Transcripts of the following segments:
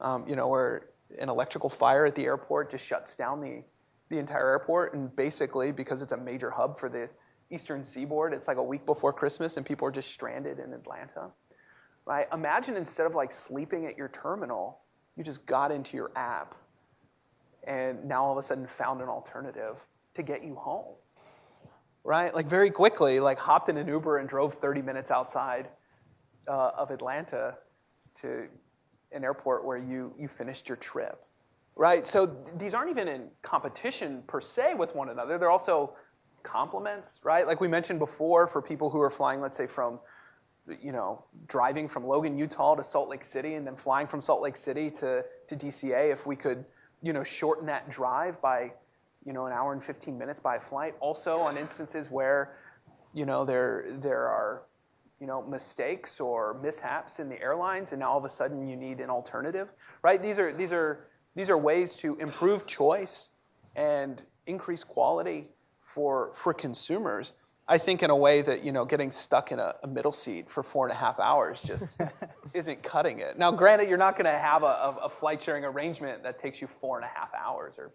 where an electrical fire at the airport just shuts down the entire airport. And basically, because it's a major hub for the Eastern Seaboard, it's like a week before Christmas and people are just stranded in Atlanta. Right? Imagine instead of like sleeping at your terminal, you just got into your app and now all of a sudden found an alternative to get you home. Right? Like very quickly, like hopped in an Uber and drove 30 minutes outside of Atlanta to an airport where you finished your trip. Right? So these aren't even in competition per se with one another. They're also complements, right? Like we mentioned before, for people who are flying, let's say from, driving from Logan, Utah to Salt Lake City and then flying from Salt Lake City to DCA, if we could, shorten that drive by, an hour and 15 minutes by flight. Also on instances where, there are, mistakes or mishaps in the airlines and now all of a sudden you need an alternative, right? These are ways to improve choice and increase quality for consumers. I think in a way that, getting stuck in a middle seat for 4.5 hours just isn't cutting it. Now, granted, you're not going to have a flight sharing arrangement that takes you 4.5 hours or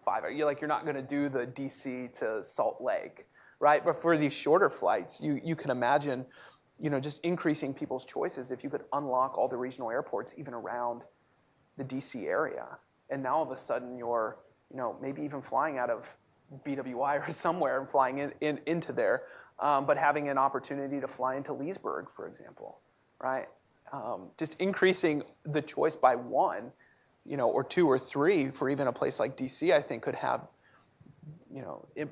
5 hours. You're not going to do the DC to Salt Lake, right? But for these shorter flights, you can imagine, just increasing people's choices if you could unlock all the regional airports even around the DC area. And now all of a sudden you're, maybe even flying out of BWI or somewhere and flying into there, but having an opportunity to fly into Leesburg, for example, right? Just increasing the choice by one, or two or three for even a place like DC, I think could have,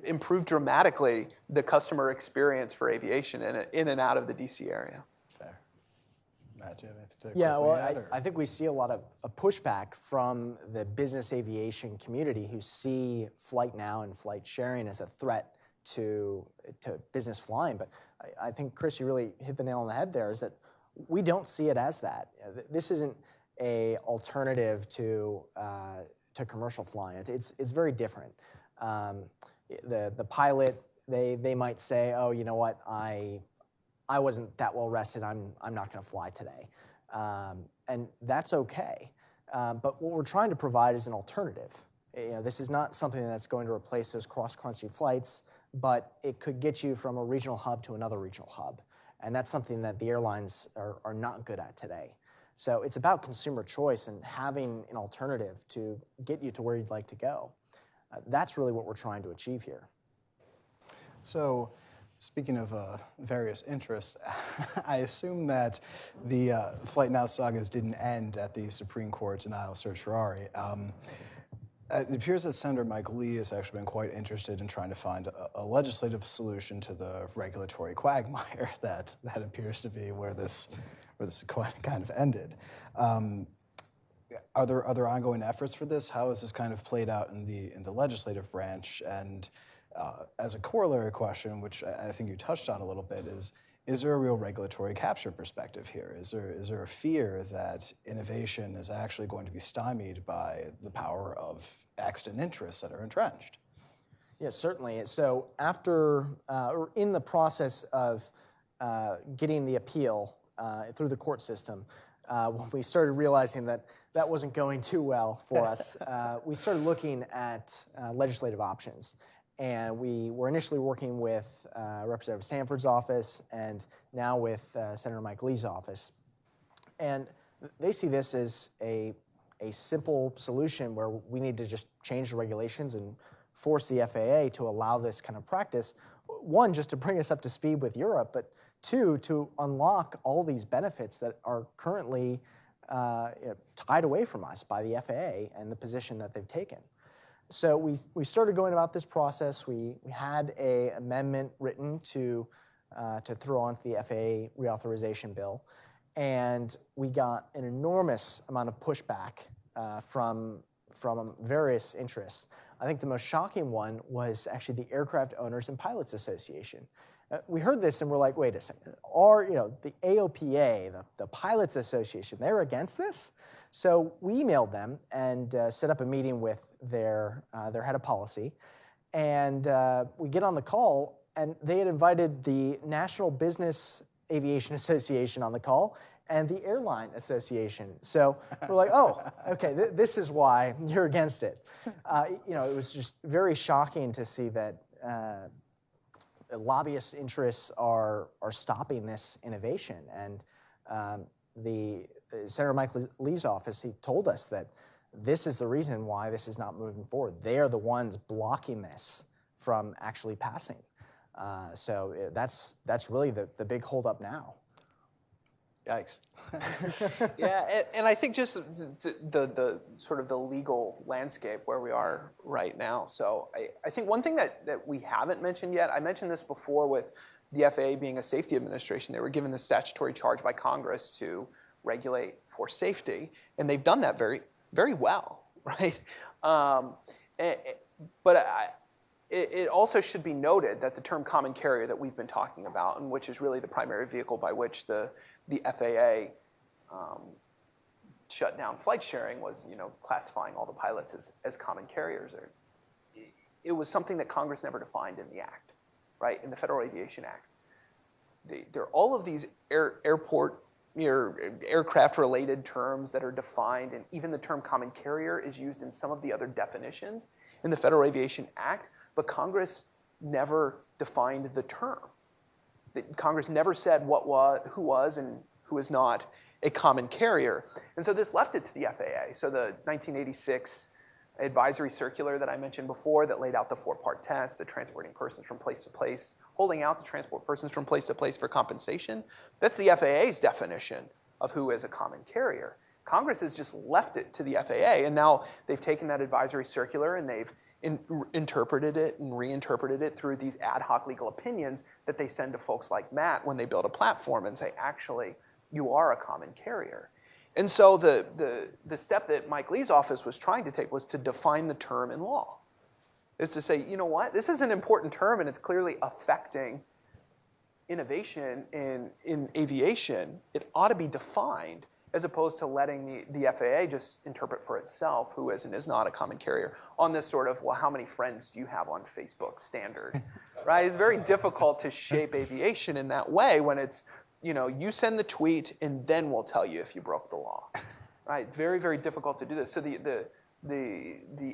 improve dramatically the customer experience for aviation in and out of the DC area. Fair. Matt, do you have anything to Yeah, well, I think we see a lot of pushback from the business aviation community who see flight now and flight sharing as a threat to business flying. But I think, Chris, you really hit the nail on the head there, is that we don't see it as that. This isn't a alternative to commercial flying. It's very different. The pilot, they might say, oh, you know what, I wasn't that well rested, I'm not gonna fly today. And that's okay. But what we're trying to provide is an alternative. This is not something that's going to replace those cross-country flights, but it could get you from a regional hub to another regional hub. And that's something that the airlines are not good at today. So it's about consumer choice and having an alternative to get you to where you'd like to go. That's really what we're trying to achieve here. So, speaking of various interests, I assume that the Flight Now sagas didn't end at the Supreme Court denial of certiorari. It appears that Senator Mike Lee has actually been quite interested in trying to find a legislative solution to the regulatory quagmire that appears to be where this kind of ended. Are there ongoing efforts for this? How has this kind of played out in the legislative branch? And as a corollary question, which I think you touched on a little bit, is there a real regulatory capture perspective here? Is there a fear that innovation is actually going to be stymied by the power of extant interests that are entrenched? Yes, certainly. So after, or in the process of getting the appeal through the court system, when we started realizing that wasn't going too well for us, we started looking at legislative options. And we were initially working with Representative Sanford's office and now with Senator Mike Lee's office. And they see this as a simple solution where we need to just change the regulations and force the FAA to allow this kind of practice. One, just to bring us up to speed with Europe, but two, to unlock all these benefits that are currently tied away from us by the FAA and the position that they've taken. So we started going about this process. We had an amendment written to throw onto the FAA reauthorization bill, and we got an enormous amount of pushback from various interests. I think the most shocking one was actually the Aircraft Owners and Pilots Association. We heard this and we're like, wait a second, the AOPA, the Pilots Association, they're against this? So we emailed them and set up a meeting with their head of policy. And we get on the call, and they had invited the National Business Aviation Association on the call, and the Airline Association. So we're like, oh, okay, this is why you're against it. You know, it was just very shocking to see that lobbyist interests are stopping this innovation. And the Senator Mike Lee's office, he told us that this is the reason why this is not moving forward. They are the ones blocking this from actually passing. So that's really the big holdup now. Yikes. Yeah, and I think just the sort of the legal landscape where we are right now. So I think one thing that we haven't mentioned yet, I mentioned this before with the FAA being a safety administration. They were given the statutory charge by Congress to regulate for safety, and they've done that very, very well, right? It also should be noted that the term common carrier that we've been talking about, and which is really the primary vehicle by which the FAA shut down flight sharing, was classifying all the pilots as common carriers. It was something that Congress never defined in the Act, right? In the Federal Aviation Act, there are all of these aircraft-related terms that are defined, and even the term common carrier is used in some of the other definitions in the Federal Aviation Act. But Congress never defined the term. Congress never said who was and who is not a common carrier. And so this left it to the FAA. So the 1986 advisory circular that I mentioned before that laid out the 4-part test, the transporting persons from place to place, holding out the transport persons from place to place for compensation, that's the FAA's definition of who is a common carrier. Congress has just left it to the FAA, and now they've taken that advisory circular and they've interpreted it and reinterpreted it through these ad hoc legal opinions that they send to folks like Matt when they build a platform and say, actually, you are a common carrier. And so the step that Mike Lee's office was trying to take was to define the term in law. Is to say, you know what, this is an important term and it's clearly affecting innovation in aviation. It ought to be defined, as opposed to letting the FAA just interpret for itself who is and is not a common carrier on this sort of, well, how many friends do you have on Facebook standard, right? It's very difficult to shape aviation in that way when it's, you send the tweet and then we'll tell you if you broke the law, right? Very, very difficult to do this. So the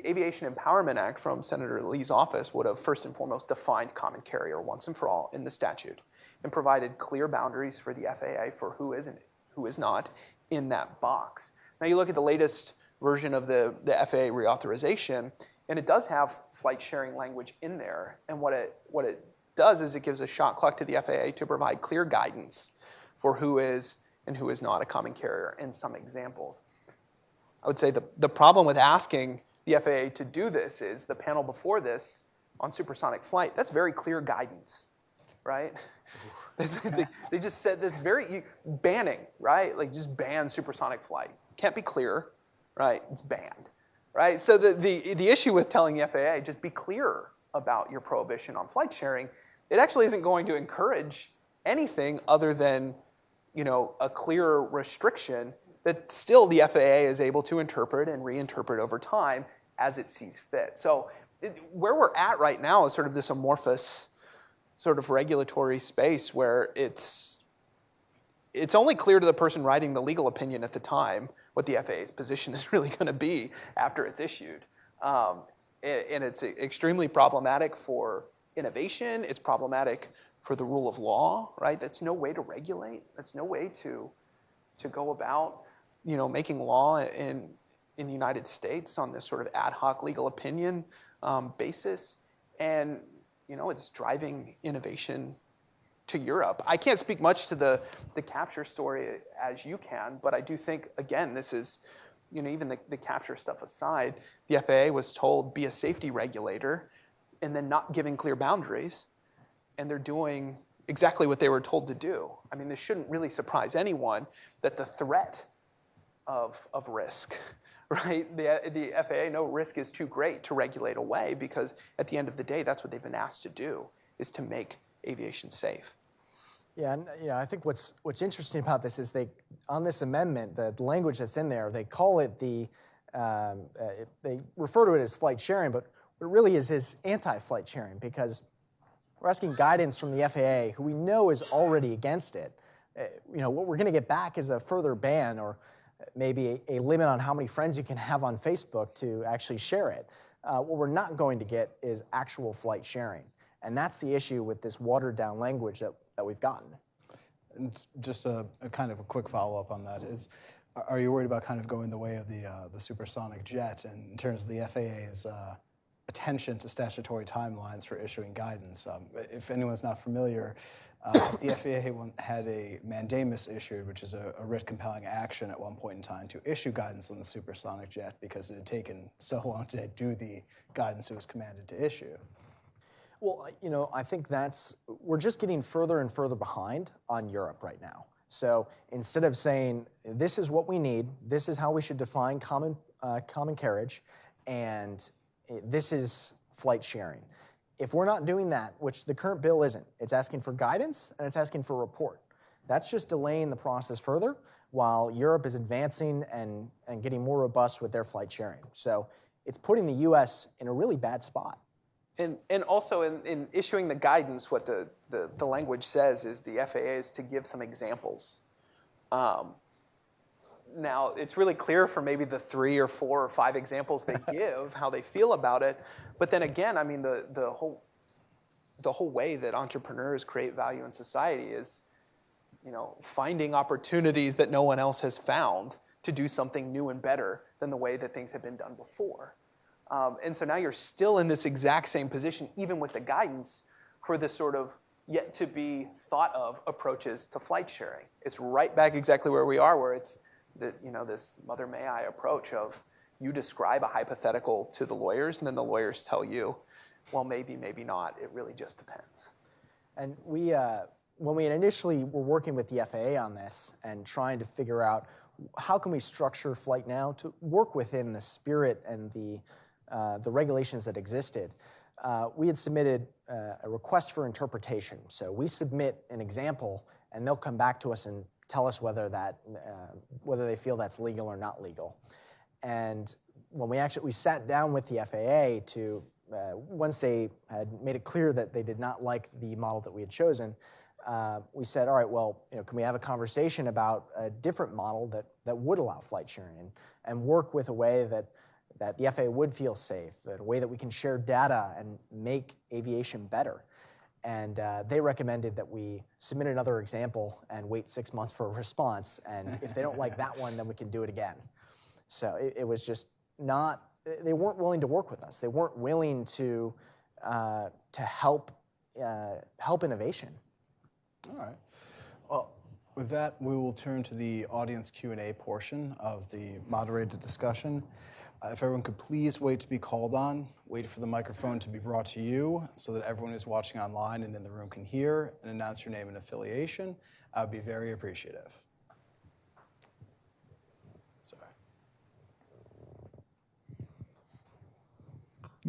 Aviation Empowerment Act from Senator Lee's office would have first and foremost defined common carrier once and for all in the statute and provided clear boundaries for the FAA for who is and who is not in that box. Now you look at the latest version of the FAA reauthorization, and it does have flight sharing language in there. And what it does is it gives a shot clock to the FAA to provide clear guidance for who is and who is not a common carrier and some examples. I would say the problem with asking the FAA to do this is the panel before this on supersonic flight, that's very clear guidance, right? They just said this very banning, right? Like just ban supersonic flight. Can't be clear, right? It's banned, right? So the issue with telling the FAA, just be clear about your prohibition on flight sharing, it actually isn't going to encourage anything other than, a clear restriction that still the FAA is able to interpret and reinterpret over time as it sees fit. So where we're at right now is sort of this amorphous sort of regulatory space where it's only clear to the person writing the legal opinion at the time what the FAA's position is really going to be after it's issued. And it's extremely problematic for innovation. It's problematic for the rule of law, right? That's no way to regulate. That's no way to go about, making law in the United States on this sort of ad hoc legal opinion basis. And it's driving innovation to Europe. I can't speak much to the capture story as you can, but I do think, again, this is, even the capture stuff aside, the FAA was told be a safety regulator and then not giving clear boundaries, and they're doing exactly what they were told to do. I mean, this shouldn't really surprise anyone that the threat of risk, right? The FAA, no risk is too great to regulate away, because at the end of the day, that's what they've been asked to do, is to make aviation safe. Yeah, and I think what's interesting about this is on this amendment, the language that's in there, they call it they refer to it as flight sharing, but what it really is anti-flight sharing, because we're asking guidance from the FAA, who we know is already against it, what we're going to get back is a further ban or maybe a limit on how many friends you can have on Facebook to actually share it. What we're not going to get is actual flight sharing. And that's the issue with this watered down language that we've gotten. And just a kind of a quick follow-up on that is, are you worried about kind of going the way of the supersonic jet in terms of the FAA's attention to statutory timelines for issuing guidance? If anyone's not familiar, the FAA had a mandamus issued, which is a writ compelling action at one point in time to issue guidance on the supersonic jet because it had taken so long to do the guidance it was commanded to issue. Well, I think we're just getting further and further behind on Europe right now. So instead of saying, this is what we need, this is how we should define common carriage, and this is flight sharing. If we're not doing that, which the current bill isn't, it's asking for guidance and it's asking for a report. That's just delaying the process further while Europe is advancing and getting more robust with their flight sharing. So it's putting the U.S. in a really bad spot. And also in issuing the guidance, what the language says is the FAA is to give some examples. Now, it's really clear for maybe the 3 or 4 or 5 examples they give, how they feel about it. But then again, I mean, the whole way that entrepreneurs create value in society is, finding opportunities that no one else has found to do something new and better than the way that things have been done before. And so now you're still in this exact same position, even with the guidance, for this sort of yet to be thought of approaches to flight sharing. It's right back exactly where we are, where it's this mother may I approach of you describe a hypothetical to the lawyers, and then the lawyers tell you, well, maybe, maybe not. It really just depends. And when we initially were working with the FAA on this and trying to figure out how can we structure Flight Now to work within the spirit and the regulations that existed, we had submitted a request for interpretation. So we submit an example, and they'll come back to us and tell us whether they feel that's legal or not legal. And when we sat down with the FAA to once they had made it clear that they did not like the model that we had chosen, we said, all right, well, can we have a conversation about a different model that would allow flight sharing and work with a way that the FAA would feel safe, a way that we can share data and make aviation better. And they recommended that we submit another example and wait 6 months for a response. And if they don't like that one, then we can do it again. So it was just not, they weren't willing to work with us. They weren't willing to help innovation. All right. Well, with that, we will turn to the audience Q&A portion of the moderated discussion. If everyone could please wait to be called on, wait for the microphone to be brought to you so that everyone who's watching online and in the room can hear, and announce your name and affiliation, I would be very appreciative. Sorry.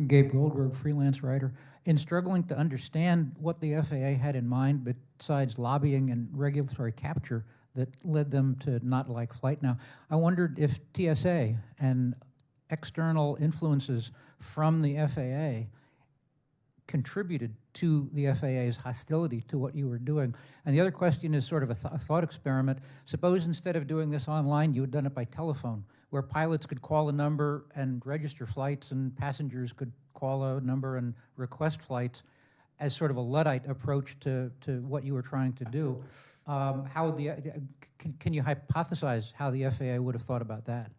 Gabe Goldberg, freelance writer. In struggling to understand what the FAA had in mind besides lobbying and regulatory capture that led them to not like Flight Now, I wondered if TSA and external influences from the FAA contributed to the FAA's hostility to what you were doing. And the other question is sort of a thought experiment. Suppose instead of doing this online, you had done it by telephone, where pilots could call a number and register flights and passengers could call a number and request flights as sort of a Luddite approach to what you were trying to do. Can you hypothesize how the FAA would have thought about that?